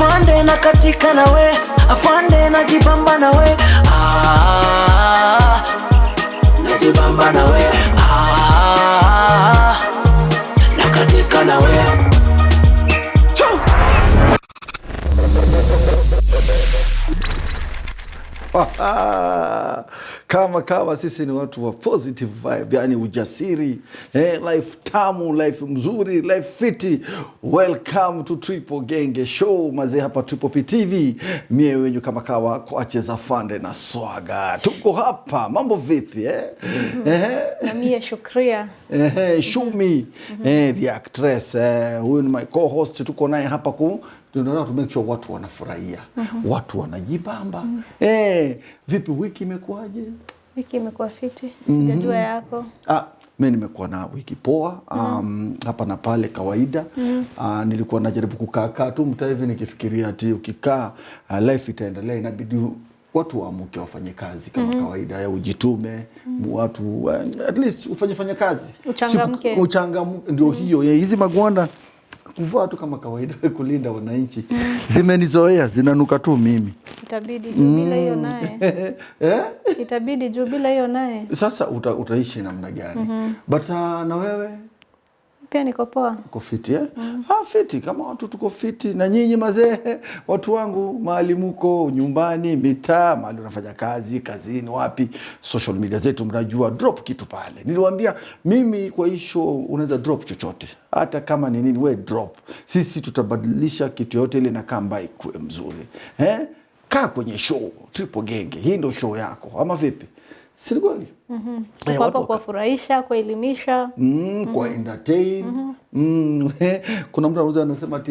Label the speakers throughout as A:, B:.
A: afande na katika na we, afande na jibamba na we, na jibamba na we, na katika na we.
B: Kama sisi ni watu wa positive vibe, yani ujasiri, life tamu, life mzuri, life fiti. Welcome to Triple Genge Show maze hapa Triple P TV. Mie wenyu kama kawa kwa cheza fande na swaga. Tuko hapa, mambo vipi
C: Na mie Shukria.
B: Shumi, the actress. Huyu ni my co-host, tuko naye hapa tunataka to make sure watu wanafurahia, watu wanajibamba. Vipi wiki imekuaje?
C: Wiki imekuwa fiti. Sijajua yako.
B: Mimi nimekuwa na wiki poa, hapa na pale kawaida. Nilikuwa najaribu kukaa tu mtaa hivi nikifikiria ati ukikaa life itaendelea, inabidi watu waamuke wafanye kazi kama kawaida ya ujitume, watu at least ufanye kazi. Uchangamke ndio hiyo. Hizi magwanda kuvaa tu kama kawaida kulinda wananchi zimenizoea, zinanuka tu mimi.
C: Itabidi juu bila hiyo naye. Itabidi juu bila hiyo naye.
B: Sasa utaishi namna gani? But na wewe
C: pia niko poa.
B: Uko fiti fiti kama watu tuko fiti. Na nyinyi mazee, watu wangu, mahali mko nyumbani, mitaa, mahali unafanya kazi, kazini, wapi, social media zetu mnajua, drop kitu pale. Niliwaambia mimi kwa hii show unaweza drop chochote, hata kama ni nini, we drop. Sisi tutabadilisha kitu yote ile na kamba ikuwe mzuri. Kaa kwenye show Triple Genge, hii ndio show yako, ama vipi? Si kweli?
C: Kwa kuwafurahisha, kuelimisha,
B: kwa entertain. Kuna mtu anaweza anasema ati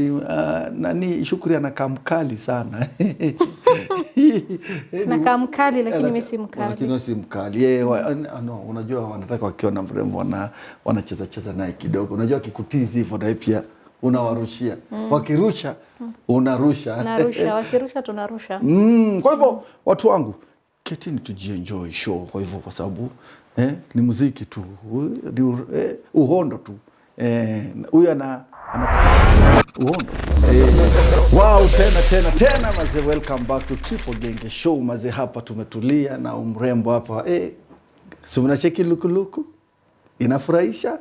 B: nani Shukri anakaa mkali sana.
C: Nakaa mkali lakini mimi si mkali.
B: Lakini si mkali. Unajua wanataka wakiona mrembo wanacheza naye kidogo. Unajua kikutizi hivyo na pia unawarushia. Wakirusha unarusha.
C: Narusha, wakirusha tunarusha.
B: Kwa hivyo watu wangu, ketini tujienjoy show kwa hivyo, kwa sababu ni muziki tu, uhondo tu. Huyu ana uhondo. Wow, tena maze, welcome back to Triple Genge Show maze. Hapa tumetulia na umrembo hapa. Si unacheki luku inafurahisha.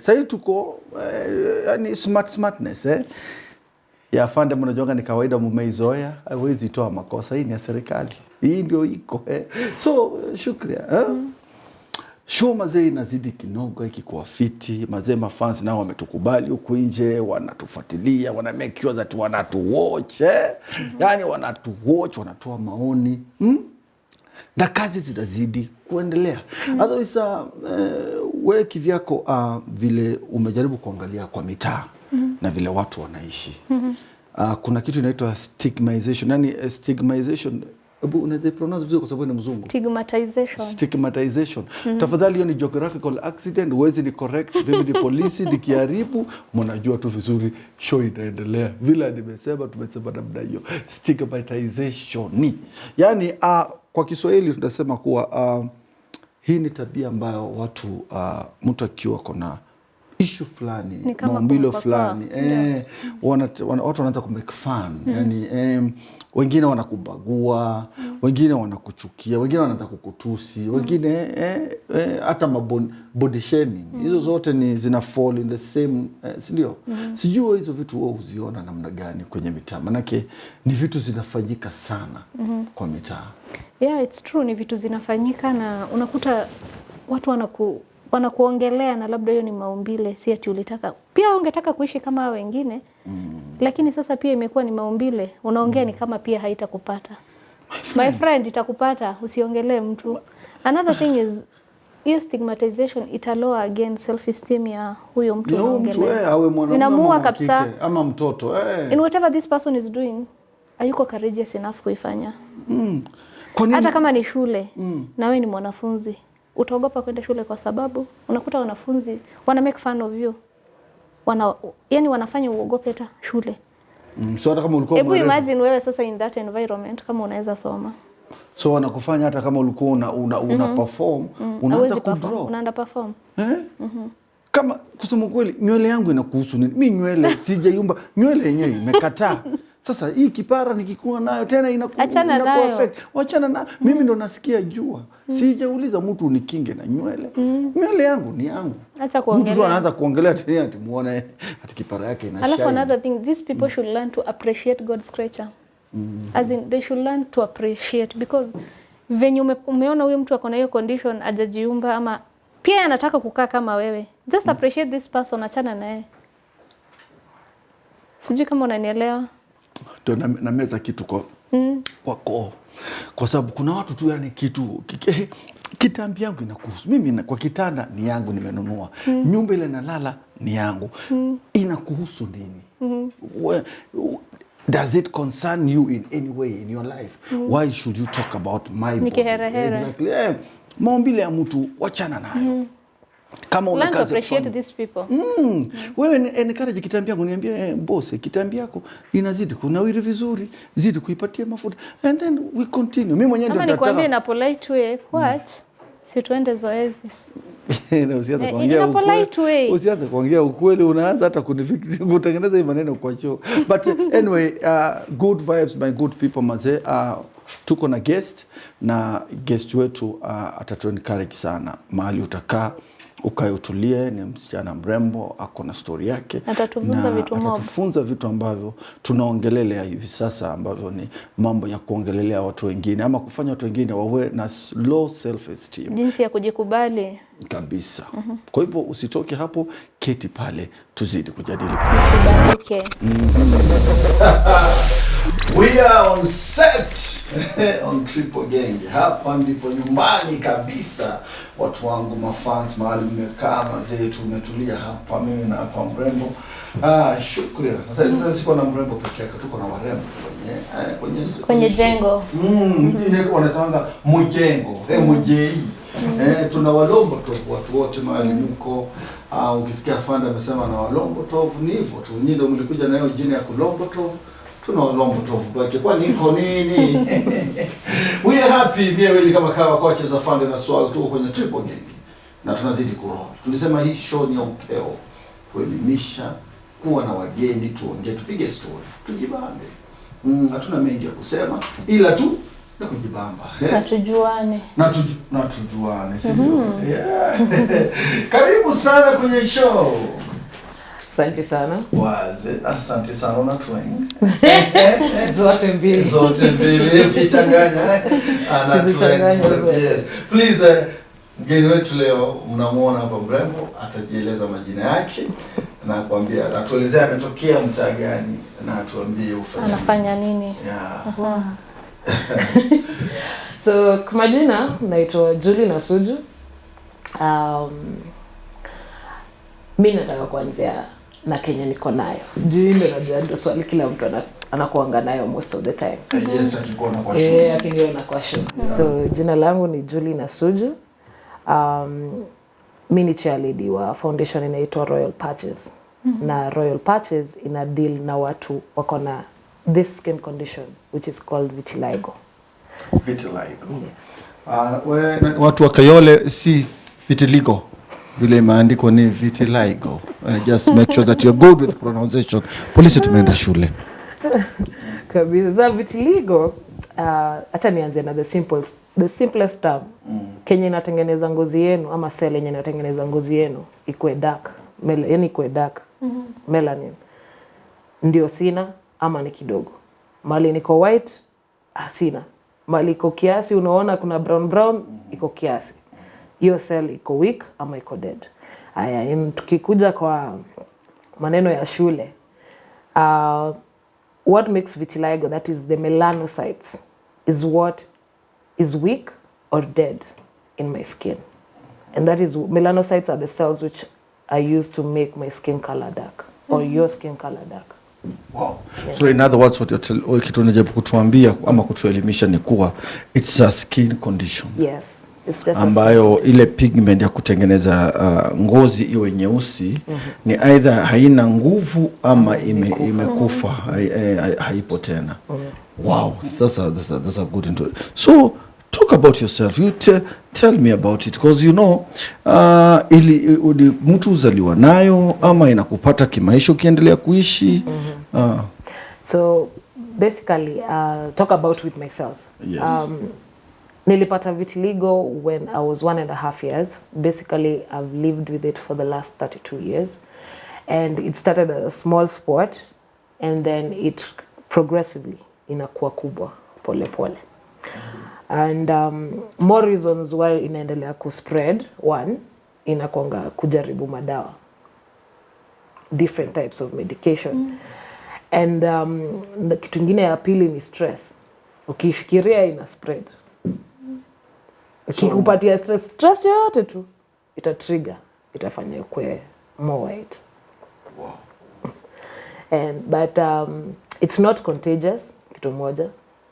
B: Sasa tuko yani smartness ya afande, mnajonga ni kawaida, mmeizoea, haiwezi toa makosa. Hii ni ya serikali, hii ndio iko. So Shukria, show mazee inazidi kinogo, ikikuwa fiti mazee. Mafans nao wametukubali huku nje, wanatufuatilia, wana make sure that wanatuwatch, yani wanatuwatch, wanatoa maoni, na kazi zinazidi kuendelea. Otherwise wewe kivyako vile umejaribu kuangalia kwa mitaa na vile watu wanaishi, kuna kitu inaitwa stigmatization. Yani stigmatization, unaweza pronounce vizuri kwa sababu ni mzungu. Stigmatization. Tafadhali, hiyo ni geographical accident, uwezi ni correct. Mimi ni polisi, nikiharibu mnajua tu vizuri, show inaendelea. Vile tumesema namna hiyo, stigmatization. Yani kwa Kiswahili tunasema kuwa hii ni tabia ambayo watu mtu akiwa kuna issue fulani, maumbile fulani, watu wanaanza kumake fun. Yani wengine wanakubagua, wengine wanakuchukia, wengine wanaanza kukutusi, wengine hata body shaming. Hizo zote ni zina fall in the same, ndio. Sijui hizo vitu wewe uziona namna gani kwenye mitaa? Manake ni vitu zinafanyika sana kwa mitaa.
C: Yeah, it's true, ni vitu zinafanyika na unakuta watu wanakuongelea na labda hiyo ni maumbile, si ati ulitaka. Pia ungetaka kuishi kama wengine, lakini sasa pia imekuwa ni maumbile. Unaongea ni kama pia haitakupata. My friend, itakupata, usiongelee mtu. Another thing is, hiyo stigmatization italoa again self esteem ya huyo mtu unaongelea.
B: Awe mwanamume
C: inamuua kabisa,
B: ama mtoto.
C: In whatever this person is doing, hayuko courageous enough kuifanya. Hata kama ni shule, na wewe ni mwanafunzi, utaogopa kwenda shule kwa sababu unakuta wanafunzi wana make fun of you. Yani wanafanya uogope hata shule.
B: So hata kama ulikuwa
C: mwerevu, imagine wewe sasa in that environment kama unaweza soma.
B: So wanakufanya hata kama ulikuwa una perform, unaanza kudrop.
C: Unaenda perform.
B: kama kusema kweli nywele yangu inakuhusu nini? Mimi nywele sijaiumba, nywele yenyewe imekataa. Sasa hii kipara nikikuwa nayo tena inakuwa affect. Wachana na mimi ndo nasikia jua. Sijauliza mtu unikinge na nywele. Nywele yangu ni yangu.
C: Acha kuongelea.
B: Mtu anaanza kuongelea tena ati muone ati kipara yake ina shine.
C: Alafu another thing, these people should learn to appreciate God's creature. As in they should learn to appreciate, because venye umeona huyo mtu akona hiyo condition ajajiumba ama pia anataka kukaa kama wewe. Just appreciate this person, achana naye. Sijui kama unanielewa.
B: Ndio na meza kitu kwa koo. Kwa sababu kuna watu tu yani kitu kitambi yangu inakuhusu. Mimi kwa kitanda ni yangu nimenunua. Nyumba ile nalala ni yangu. Inakuhusu nini? Does it concern you in any way in your life? Why should you talk about my body? Exactly. Maumbile ya mtu wachana nayo. Kama una kazi
C: appreciate these people.
B: Wewe encourage kitambi yako, niambie boss, kitambi yako inazidi kunawiri vizuri, zidi kuipatia mafuta, and then we continue. Mimi mwenyewe ndio nataka. Kama nikwambie
C: na polite way, what? Si tuende zoezi.
B: Na usianze kuongea ukweli. Usianze kuongea ukweli, unaanza hata kutengeneza hizo maneno kwa choo. But anyway, good vibes my good people mazee. Tuko na guest na guest wetu atatu encourage sana. Mahali utakaa ukae utulie, ni msichana mrembo, ako na story yake. Atatufunza vitu ambavyo tunaongelelea hivi sasa, ambavyo ni mambo ya kuongelelea watu wengine ama kufanya watu wengine wawe na low self esteem.
C: Jinsi ya kujikubali.
B: Kabisa. Kwa hivyo usitoke hapo, keti pale tuzidi kujadili.
C: Usibanike.
B: We are on set on Triple Genge. Hapa ndipo nyumbani kabisa. Watu wangu mafans mahali mmekaa mazee, tumetulia hapa mimi na hapa mrembo. Shukrani. Sasa siko na mrembo pekee yake, tuko na warembo kwenye
C: jengo.
B: Ile wanasema mjengo, mjei. Tuna walombo tofu watu wote mahali mko. Ukisikia afande amesema na walombo tofu ni hivyo tu. Nyinyi ndio mlikuja na hiyo jina ya kulombo tofu. Tuna walombo tofu baki kwa niko nini? We are happy wewe kama kawa kocha za afande na swali tuko kwenye Triple Genge. Na tunazidi kuroll. Tulisema hii show ni upeo. Kuelimisha, kuwa na wageni, tuongee, tupige story, tujibambe. Hatuna mengi ya kusema ila tu na kujibamba.
C: Na tujuane.
B: Na tujuane, sio? Karibu sana kwenye show.
D: Asante sana.
B: Asante sana na twang.
D: Zote
B: mbili kichanganya. Yes. Please mgeni wetu leo mnamuona hapa mrembo, atajieleza majina yake na kuambia atuelezea ametokea mtaa gani na atuambie
C: anafanya nini.
D: So kwa majina naitwa Julie Nasuju. Mimi nataka kuanzia na Kenya niko nayo. Ndio najua swali kila mtu anakuanga nayo most of the time.
B: Yes, akikuona kwa show.
D: Akiniona kwa show. So jina langu ni Julie Nasuju. Mimi ni chairlady wa foundation inaitwa Royal Patches. Na Royal Patches ina deal na watu wako na this skin condition which is called vitiligo.
B: Vitiligo. Yes. Watu wa Kayole si vitiligo. Vile imeandikwa ni vitiligo. Just make sure that you're good with pronunciation. Polisi tumeenda shule.
D: Kabisa. Za vitiligo, acha nianze na the simplest term. Kenya inatengeneza ngozi yenu ama cell yenye inatengeneza ngozi yenu ikuwe dark, yani ikuwe dark. Melanin. Ndio sina ama ni kidogo. Mali niko white, sina. Mali iko kiasi, unaona kuna brown iko kiasi. Hiyo cell iko weak ama iko dead. Haya, tukikuja kwa maneno ya shule. What makes vitiligo, that is the melanocytes, is what is weak or dead in my skin. And that is, melanocytes are the cells which are used to make my skin color dark or your skin color dark.
B: Wow. Yeah. So in other words, what kitu unajaribu kutuambia ama kutuelimisha ni kuwa it's a skin condition.
D: Yes.
B: Ambayo ile pigment ya kutengeneza ngozi iwe nyeusi ni either haina nguvu ama imekufa, haipo tena. Wow, that's a good into. So talk about yourself. You tell me about it, because you know mtu uzaliwa nayo ama inakupata kimaisha ukiendelea kuishi.
D: So basically talk about with myself.
B: Yes.
D: Nilipata vitiligo when I was 1.5 years. Basically I've lived with it for the last 32 years, and it started as a small spot and then it progressively inakuwa kubwa pole pole. And more reasons why inaendelea kuspread. One, inakuanga kujaribu madawa, different types of medication. And kitu ingine ya pili ni stress. Ukifikiria ina spread. Ukikupatia stress yoyote tu ita trigger, itafanya kwe more white.
B: Wow.
D: But it's not contagious. Kitu moja,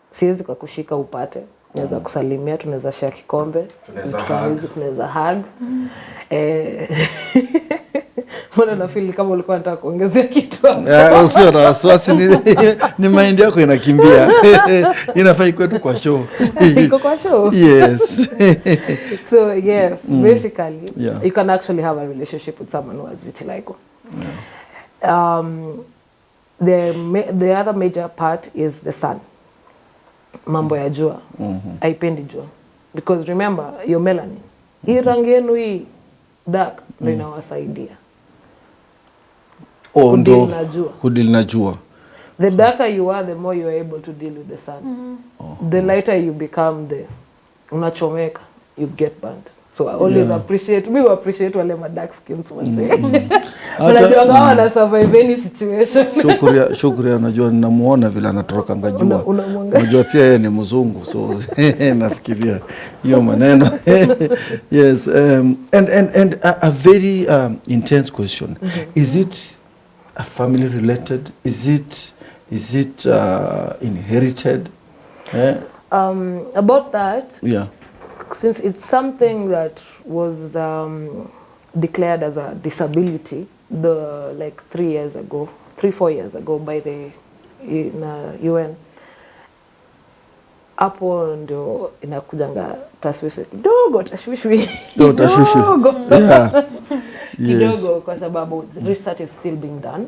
D: siwezi kwa kushika upate, naweza kusalimia, tunaweza share kikombe, tunaweza hug. Mbona na feel kama ulikuwa unataka kuongezea kitu hapo?
B: Usio na wasiwasi, ni mind yako inakimbia. Inafai kwetu kwa show.
D: Iko kwa show?
B: Yes.
D: So yes, basically
B: Yeah.
D: you can actually have a relationship with someone who has vitiligo. The other major part is the sun. Mambo ya jua. Haipendi jua. Because remember, your melanin. Hii rangi yenu hii dark ndio inawasaidia.
B: Kudili na jua.
D: The darker you are, the more you are able to deal with the sun. The lighter you become, the unachomeka, you get burnt. So I always appreciate wale ma dark skins manze. Unajua kama wana survive any situation.
B: Shukria unajua ninamuona vile anatoroka ngajua. Unajua pia yeye ni mzungu, so nafikiria hiyo maneno. Yes, and a very intense question. Is it a family related? Is it inherited?
D: About that,
B: yeah.
D: Since it's something that was declared as a disability like 3-4 years ago by the UN, hapo ndio inakujanga tashwishi kidogo,
B: Yeah.
D: kidogo, kwa sababu research is still being done.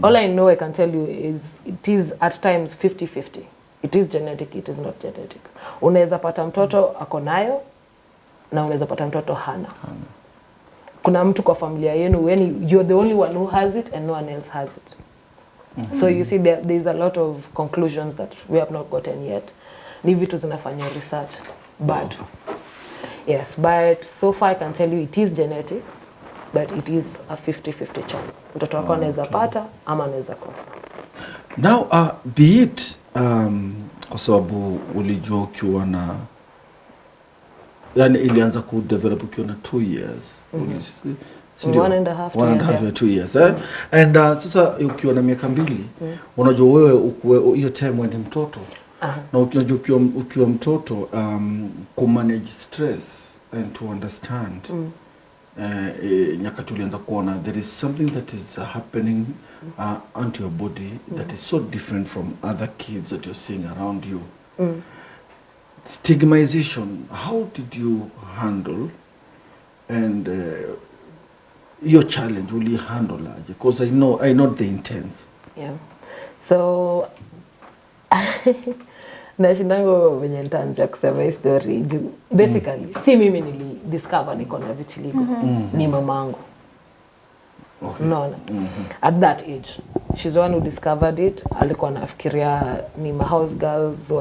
D: All I know I can tell you is it is at times 50-50. It is genetic, it is not genetic. Unaweza pata mtoto ako nayo na unaweza pata mtoto hana. Kuna mtu kwa familia yenu when you're the only one who has it and no one else has it. So you see there's a lot of conclusions that we have not gotten yet. Ni vitu zinafanya research bado. Yes, but so far I can tell you it is genetic, but it is a 50-50 chance. Mtoto wako anaweza pata ama anaweza kosa.
B: Now be it kwa sababu ulijua ukiwa na, yani ilianza ku develop ukiwa na 2 years. 1.5 2 years. And sasa ukiwa na miaka 2, unajua wewe hiyo time when mtoto. Na unajua ukiwa mtoto ku manage stress and to understand nyakati ulianza kuona there is something that is happening onto your body that is so different from other kids that you're seeing around you. Stigmatization, how did you handle, and your challenge will you handle it? Because I know the intense.
D: Yeah. So nashindango venye nitaanza kusema hii story. Basically, si mimi discover niko na vitiligo. Ni mamangu.
B: Okay.
D: No. At that age, she's the one who discovered it. Alikuwa anafikiria ni ma house girls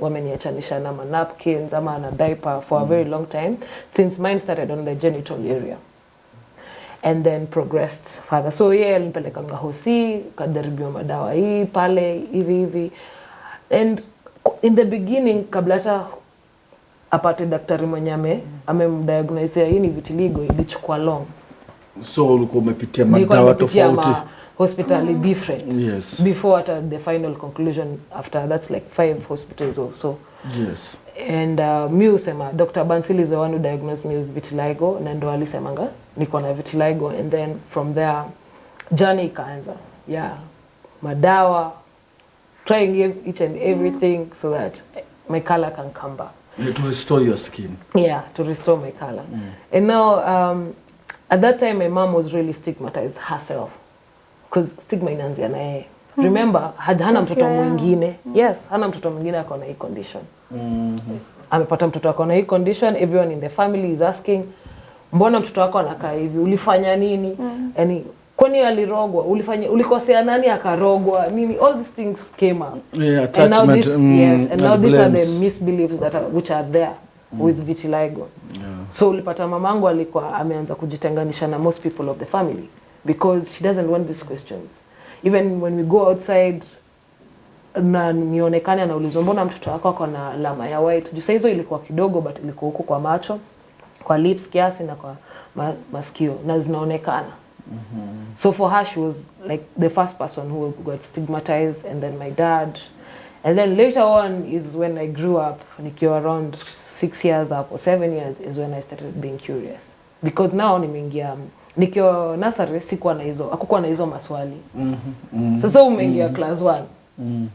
D: wameniachanisha na ma napkins ama na diaper for a very long time, since mine started on the genital area and then progressed further. So yeye alinipeleka hosi, kadaribiwa madawa hii pale hivi. And in the beginning, kabla hata apate daktari mwenye amemdiagnose hii ni vitiligo, ilichukua long.
B: So ulikuwa umepitia madawa tofauti
D: hospitali different.
B: Yes.
D: Before at the final conclusion, after that's like 5 hospitals or so.
B: Yes.
D: And mi usema Dr. Bansili is the one who diagnosed me with vitiligo, na ndo alisemanga niko na vitiligo, and then from there journey ikaanza. Yeah. Madawa, trying each and everything so that my color can come back.
B: To restore your skin.
D: Yeah, to restore my color. And now, at that time, my mom was really stigmatized herself. Because stigma inaanzia na yeye. Remember, hana mtoto mwingine. Yes, hana mtoto mwingine ako na hii condition. Amepata mtoto ako na hii condition, everyone in the family is asking, mbona mtoto wako anakaa hivi? Ulifanya nini? Yani, kwani alirogwa? Ulikosea nani akarogwa? Nini? All these things came up.
B: Yeah, attachment.
D: And now these are the misbeliefs which are there with vitiligo.
B: Yeah.
D: So ulipata mamangu alikuwa ameanza kujitenganisha na most people of the family because she doesn't want these questions. Even when we go outside na nionekane anaulizwa mbona mtoto wako ako na alama ya white. Juu hizo ilikuwa kidogo but ilikuwa huko kwa macho, kwa lips kiasi na kwa masikio na zinaonekana. So for her she was like the first person who got stigmatized, and then my dad. And then later on is when I grew up, nikiwa around 6 years up or 7 years is when I started being curious. Because now nimeingia nikiwa nursery hakukuwa na hizo maswali. Sasa umeingia class 1.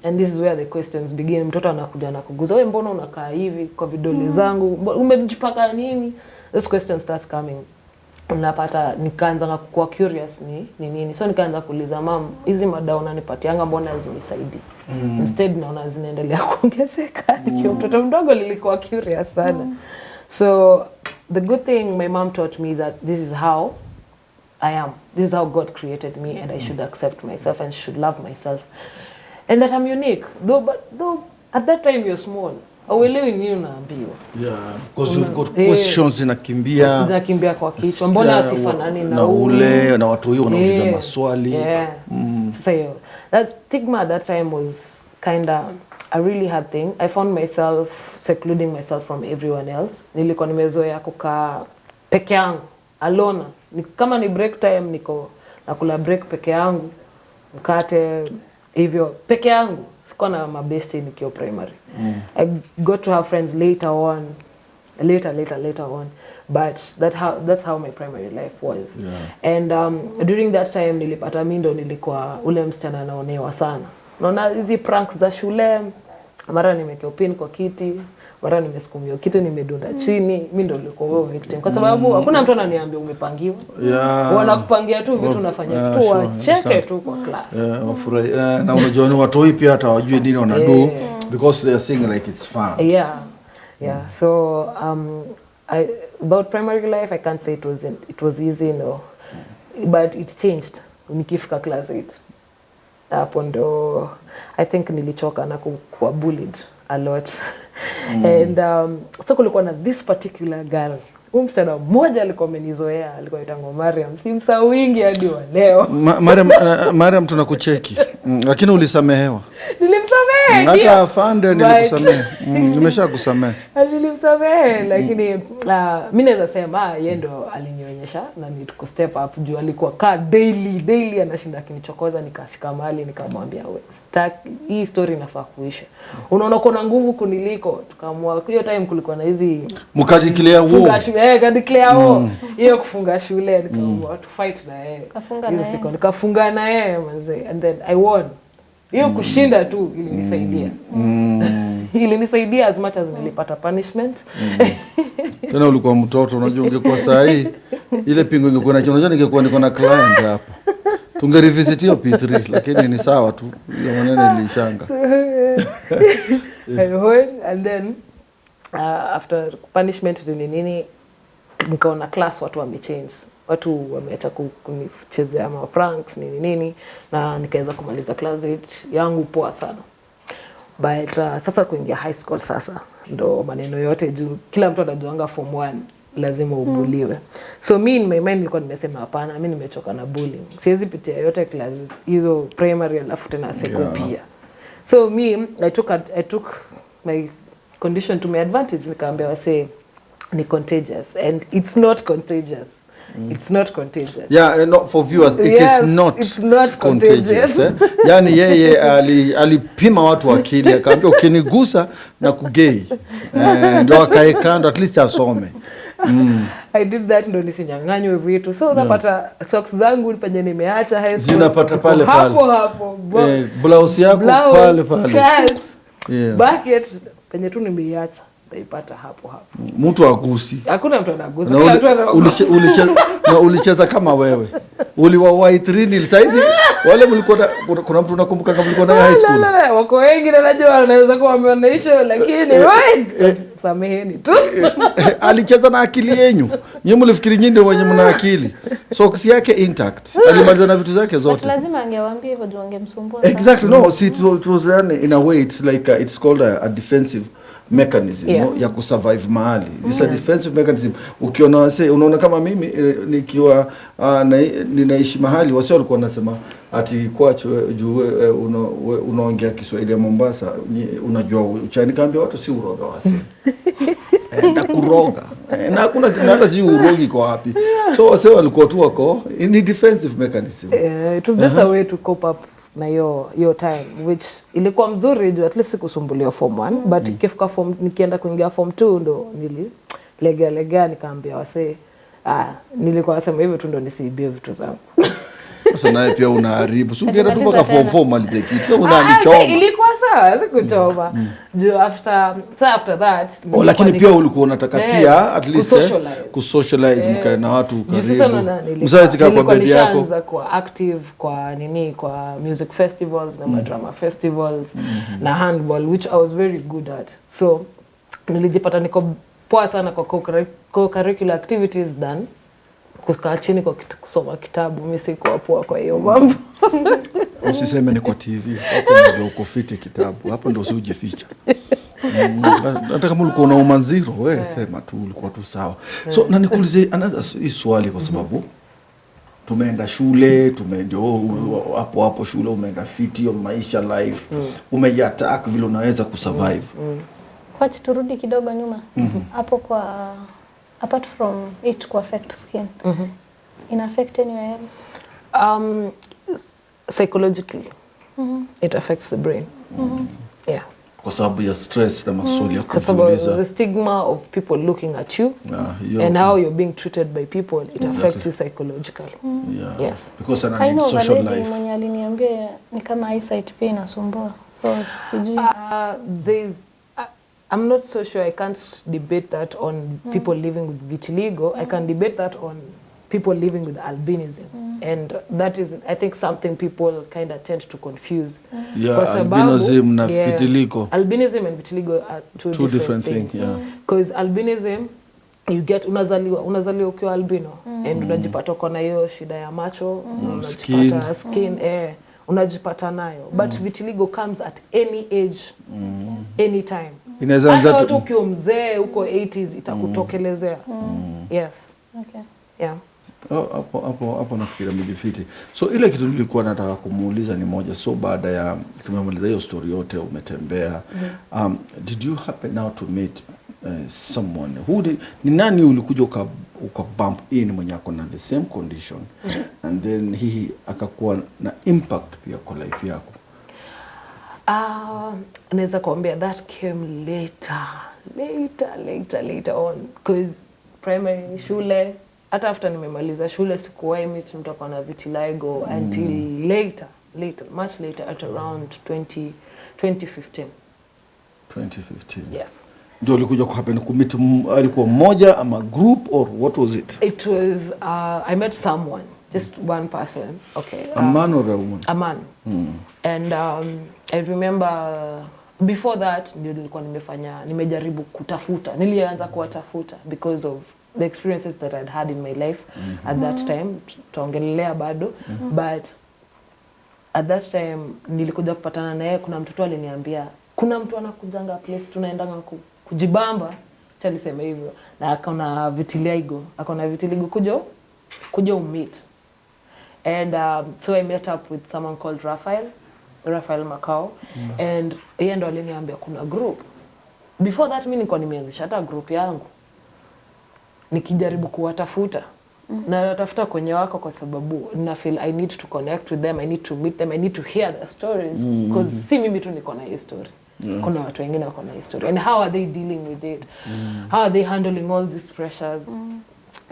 D: And this is where the questions begin. Mtoto anakuja na kuguza, wewe mbona unakaa hivi kwa vidole zangu? Umejipaka nini? Those questions start coming. Unapata nikaanza kuwa curious ni nini. So nikaanza kuuliza mom, hizi madawa unanipatianga mbona hazinisaidii? Instead naona zinaendelea kuongezeka. Nikiwa mtoto mdogo nilikuwa curious sana. So the good thing my mom taught me that this is how I am. This is how God created me, and I should accept myself and should love myself. And that I'm unique. Though at that time you're small. Auelewi nini unaambiwa.
B: Yeah, because you've got questions
D: zinakimbia kwa kichwa. Mbona asifanani na
B: ule na watu hiyo wanauliza maswali.
D: Yeah. So that stigma at that time was kinda a really hard thing. I found myself secluding myself from everyone else. Nilikuwa nimezoea kukaa peke yangu, alone. Kama ni break time niko nakula break peke yangu. Mkate hivyo peke yangu. Sikuwa na mabeshte nikiwa primary. I got to have friends later on. But that's how my primary life was. Yeah. And during that time nilipata mindo nilikuwa ule msichana anaonewa sana. Naona hizi pranks za shule, mara nimekea pin kwa kiti, mara nimesukumia kiti nimedunda chini, mimi ndo nilikuwa victim. Kwa sababu hakuna mtu ananiambia umepangiwa. Yeah. Wanakupangia tu vitu unafanya tu wacheke tu kwa class.
B: Wafurahi. Na unajua ni watu pia hata wajue nini wanadu because they are saying like it's fun.
D: Yeah. So about primary life I can't say it was easy, no. But it changed nikifika class 8. Hapo ndo I think nilichoka na kuwa bullied a lot. And so kulikuwa na this particular girl. Msichana mmoja alikuwa amenizoea, alikuwa anaitwa Ngomma, simsahau wingi hadi wa leo.
B: Mariam tunakucheki. Lakini ulisamehewa.
D: Nilimsamehe.
B: Hata afande nilikusamehe. Nimeshakusamehe.
D: Nilimsamehe lakini mimi naweza sema yeye ndo alinionyesha na nituko step up juu alikuwa daily anashinda akinichokoza, nikafika mahali nikamwambia wewe hii story inafaa kuisha. Unaona kuna nguvu kuniliko, tukaamua hiyo time kulikuwa na hizi
B: mkadiclare war.
D: Kadiclare war. Hiyo kufunga shule nikaamua to fight na yeye. Nikafunga na yeye manze, and then I won. Hiyo kushinda tu ilinisaidia. Ilinisaidia as much as nilipata punishment.
B: Tena ulikuwa mtoto, unajua ungekuwa saa hii ile pingo ingekuwa na unajua ningekuwa niko na client hapa. Tungerevisit hiyo P3 lakini ni sawa tu. Hiyo maneno ilishanga.
D: And then after punishment nini nikaona class watu wamechange. Watu wameacha kunichezea ama pranks nini na nikaweza kumaliza class 8 yangu poa sana. But sasa kuingia high school sasa ndo maneno yote juu kila mtu anajuanga form 1 lazima ubuliwe. So me in my mind nilikuwa nimesema hapana, mimi nimechoka na bullying. Siwezi pitia yote classes hizo primary alafu tena pia. So me I took my condition to my advantage. Nikaambia wase ni contagious, and it's not contagious. It's not contagious.
B: Yeah, not for viewers. It's not contagious. Yani yeye alipima watu akili akaambia ukinigusa na kugei. Ndio akaekanda at least asome.
D: I did that ndo nisinyang'anywe vitu. So unapata socks zangu penye nimeacha high school.
B: Zinapata pale.
D: Hapo.
B: Blouse yako pale.
D: Yeah. Bucket penye tu nimeiacha. utaipata hapo.
B: Mtu agusi.
D: Hakuna mtu anagusa. Kila mtu anagusa.
B: Ulicheza kama wewe. Uliwawahi 3-0 saizi wale mlikuwa kuna mtu unakumbuka kama mlikuwa naye high school?
D: La, wako wengi na najua wanaweza kuwa wameonesha lakini sameheni tu.
B: Alicheza na akili yenu. Nyinyi mlifikiri nyinyi ndio wenye mna akili. Socks yake intact. Alimaliza na vitu zake zote.
C: But lazima angewaambia hivyo ndio angemsumbua.
B: Exactly. No, see it was in a way it's like it's called a defensive mechanism,
D: yes.
B: No, ya kusurvive mahali. It's a defensive mechanism. Ukiona wase unaona kama mimi nikiwa ninaishi mahali wase walikuwa wanasema ati kwacho juu unaongea Kiswahili ya Mombasa unajua uchani, kaambia watu si uroga wase. Na kuroga. Na hakuna hata si urogi kwa wapi. So wase walikuwa tu wako in defensive mechanism.
D: It was just a way to cope up na your time, which ilikuwa mzuri juu at least sikusumbuliwa form 1 but ikifika nikienda kuingia form 2 ndo nililegea nikaambia wase nilikuwa nasema hivyo tu ndo nisiibie vitu zangu.
B: Sasa naye pia unaharibu. Si ungeenda tu mpaka form 4 malize kitu. Unanichoma.
D: Ilikuwa sawa, sikuchoma. Juu after that.
B: Lakini pia ulikuwa unataka pia at least kusocialize mkae na watu karibu. Msaizi kwa bedi yako.
D: Nilianza kuwa active kwa music festivals na drama festivals na handball, which I was very good at. So nilijipata niko poa sana kwa co-curricular activities than kukaa chini kwa kusoma kitabu. Mimi sikuwa poa kwa hiyo mambo.
B: Usiseme ni kwa TV. Hapo ndio uko fiti kitabu. Hapo ndio usijificha. Hata kama ulikuwa na umanziro, wewe sema tu ulikuwa tu sawa. So na nikuulize another swali kwa sababu tumeenda shule, ndio hapo shule umeenda fiti hiyo maisha life. Umejatak vile unaweza kusurvive.
C: Wacha turudi kidogo nyuma. Hapo kwa apart from it to affect skin, in affect anywhere else?
D: Psychologically, it affects the brain. Yeah.
B: Kwa sababu ya stress na maswali ya
D: kujiuliza. The stigma of people looking at you and how you're being treated by people, it affects you psychologically. Yes.
B: Because I know social life.
C: Mwenye aliniambia ni kama eyesight pia inasumbua. So sijui.
D: I'm not so sure. I can't debate that on people living with vitiligo. I can debate that on people living with albinism. And that is, I think, something people kind of tend to confuse.
B: Albinism na vitiligo.
D: Albinism and vitiligo are two different things. Because albinism, you get unazaliwa ukiwa albino and unajipata uko na hiyo shida ya macho, unajipata skin unajipata nayo. But vitiligo comes at any age, any time. Hata ukiwa mzee uko 80s itakutokelezea. Yes.
C: Okay.
D: Yeah.
B: Hapo nafikiri mjifiti. So ile kitu nilikuwa nataka kumuuliza ni moja. So baada ya tumemaliza hiyo story yote umetembea. Did you happen now to meet someone ni nani ulikuja ukabump in mwenye ako na the same condition and then he akakuwa na impact pia kwa life yako?
D: Naweza kuambia that came later on, because primary shule, hata after nimemaliza shule sikuwahi meet mtu ako na vitiligo until later, much later, at around 2015.
B: 2015.
D: Yes.
B: Ndio ulikuja kuhappen kumit, alikuwa mmoja ama group or what was it?
D: It was I met someone, just one person. Okay.
B: A man or a woman?
D: A man. And I remember before that ndio nilikuwa nimejaribu kutafuta. Nilianza kuwatafuta because of the experiences that I'd had in my life at that time. Tuongelelea bado. But at that time nilikuja kupatana na yeye. Kuna mtoto aliniambia kuna mtu anakujanga place tunaendanga kujibamba, alisema hivyo, na akona vitiligo, kuja meet. And so I met up with someone called Raphael Macau, and yeye ndo aliniambia kuna group. Before that mimi nilikuwa nimeanzisha hata group yangu nikijaribu kuwatafuta. Na natafuta kwenye wako kwa sababu na feel I need to connect with them, I need to meet them, I need to hear their stories, because si mimi tu niko na hiyo story. Kuna watu wengine wako na hiyo story, and how are they dealing with it? How are they handling all these pressures?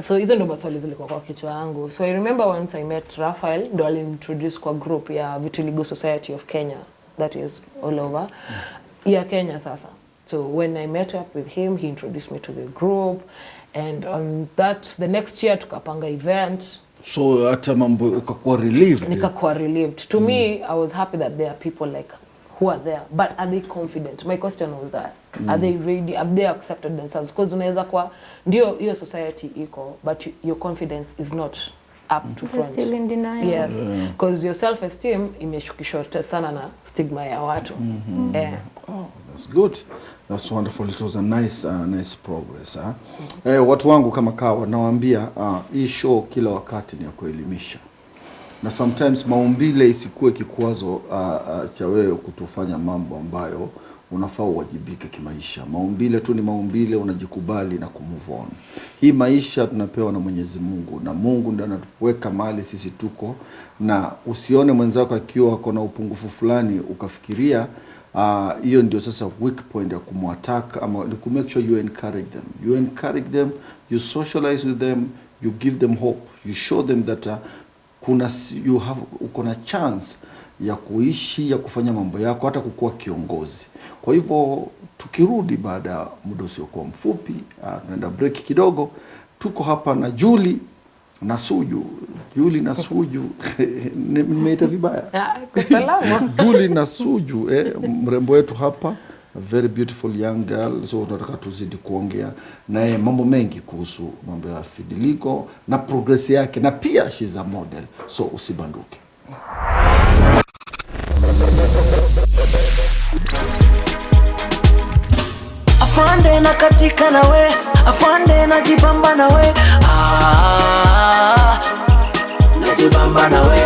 D: So hizo ndo maswali zilikuwa kwa kichwa yangu. So I remember once I met Raphael, ndo alintroduce kwa group ya Vitiligo Society of Kenya, that is all over ya Kenya sasa. So when I met up with him, he introduced me to the group, and on that, the next year tukapanga event.
B: So hata mambo ukakuwa relieved?
D: Nikakuwa relieved. To me, I was happy that there are people like who are there, but are they confident? My question was that. Are they ready? Have they accepted themselves? Because unaweza kwa ndio hiyo society iko, but your confidence is not up to front.
C: Still in denial.
D: Yes, because your self-esteem imeshukishwa sana na stigma ya watu.
B: Oh, that's good. That's wonderful. It was a nice progress. Watu wangu kama kawa nawaambia hii show kila wakati ni ya kuelimisha. Na sometimes maumbile isikuwe kikwazo cha wewe kutofanya mambo ambayo unafaa uwajibike kimaisha. Maumbile tu ni maumbile, unajikubali na kumove on. Hii maisha tunapewa na Mwenyezi Mungu, na Mungu ndiye anatuweka mahali sisi tuko, na usione mwenzako akiwa kuna upungufu fulani ukafikiria hiyo ndio sasa weak point ya kumwattack, ama to make sure you encourage them. You encourage them, you socialize with them, you give them hope, you show them that uko na chance ya kuishi, ya kufanya mambo yako, hata kukuwa kiongozi. Kwa hivyo tukirudi baada ya muda usiokuwa mfupi, tunaenda break kidogo. Tuko hapa na Julie na Suju. Julie na Suju. Nimeita vibaya?
D: Kwa salama.
B: Julie na Suju, mrembo wetu hapa, a very beautiful young girl. So tunataka tuzidi kuongea naye mambo mengi kuhusu mambo ya vitiligo na progress yake, na pia she's a model. So usibanduke.
A: Afande na katika nawe, afande najibamba nawe, najibamba nawe.